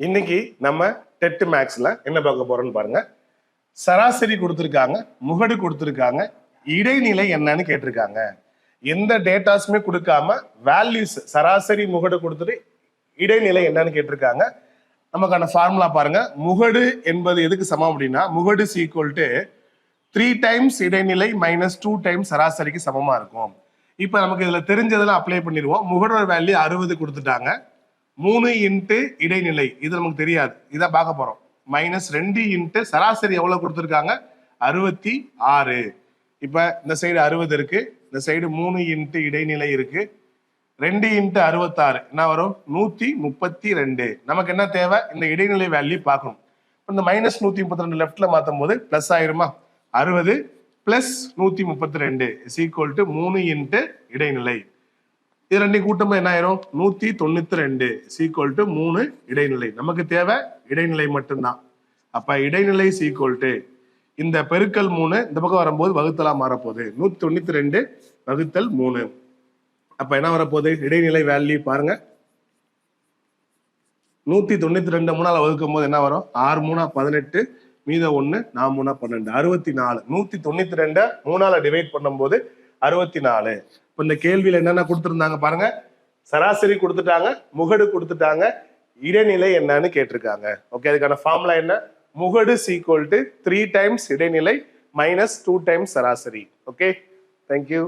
இன்னைக்கு நம்ம டெட் மேக்ஸ்ல என்ன பார்க்க போறோம்னு பாருங்க. சராசரி கொடுத்துருக்காங்க, முகடு கொடுத்துருக்காங்க, இடைநிலை என்னன்னு கேட்டிருக்காங்க. எந்த டேட்டாஸுமே கொடுக்காம வேல்யூஸ் சராசரி முகடு கொடுத்துட்டு இடைநிலை என்னன்னு கேட்டிருக்காங்க. நமக்கான ஃபார்முலா பாருங்க. முகடு என்பது எதுக்கு சமம் அப்படின்னா, முகடு ஈக்குவல் டு 3 டைம்ஸ் இடைநிலை மைனஸ் 2 டைம்ஸ் சராசரிக்கு சமமா இருக்கும். இப்ப நமக்கு இதுல தெரிஞ்சதெல்லாம் அப்ளை பண்ணிடுவோம். முகடோட வேல்யூ 60 கொடுத்துட்டாங்க. 3 இன்ட்டு இடைநிலை இது நமக்கு தெரியாது, இதான் பார்க்க போறோம். மைனஸ் 2 இன்ட்டு சராசரி எவ்வளவு கொடுத்துருக்காங்க, 66. இப்ப இந்த சைடு 60 இருக்கு, இந்த சைடு 3 இன்ட்டு இடைநிலை இருக்கு. 2 இன்ட்டு 66 என்ன வரும், 132. நமக்கு என்ன தேவை, இந்த இடைநிலை வேல்யூ பார்க்கணும். இந்த மைனஸ் 132 லெஃப்ட்ல மாற்றும் போது பிளஸ் ஆயிருமா, 60 plus 132 is equal to 3 into இடைநிலை. இது ரெண்டையும் கூட்டம் என்ன ஆயிரும், 192 ஈக்குவல் டு 3 இடைநிலை. நமக்கு தேவை இடைநிலை மட்டும்தான். அப்ப இடைநிலை ஈக்குவல் டு இந்த பெருக்கல் 3 இந்த பக்கம் வரும்போது வகுத்தலா மாறப்போகுது, 192 வகுத்தல் 3. அப்ப என்ன வரப்போகுது, இடைநிலை வேல்யூ பாருங்க. 192 3ஆல வகுக்கும் போது என்ன வரும், 6 3 18, மீத 1 4 3 12, 64. 192 3ஆல டிவைட் பண்ணும் போது 64. இப்ப இந்த கேள்வியில என்னென்ன கொடுத்துருந்தாங்க பாருங்க. சராசரி கொடுத்துட்டாங்க, முகடு கொடுத்துட்டாங்க, இடைநிலை என்னன்னு கேட்டிருக்காங்க. ஓகே, அதுக்கான ஃபார்முலா என்ன, முகடு ஈக்குவல் டு 3 டைம்ஸ் இடைநிலை மைனஸ் 2 டைம்ஸ் சராசரி. Okay, thank you.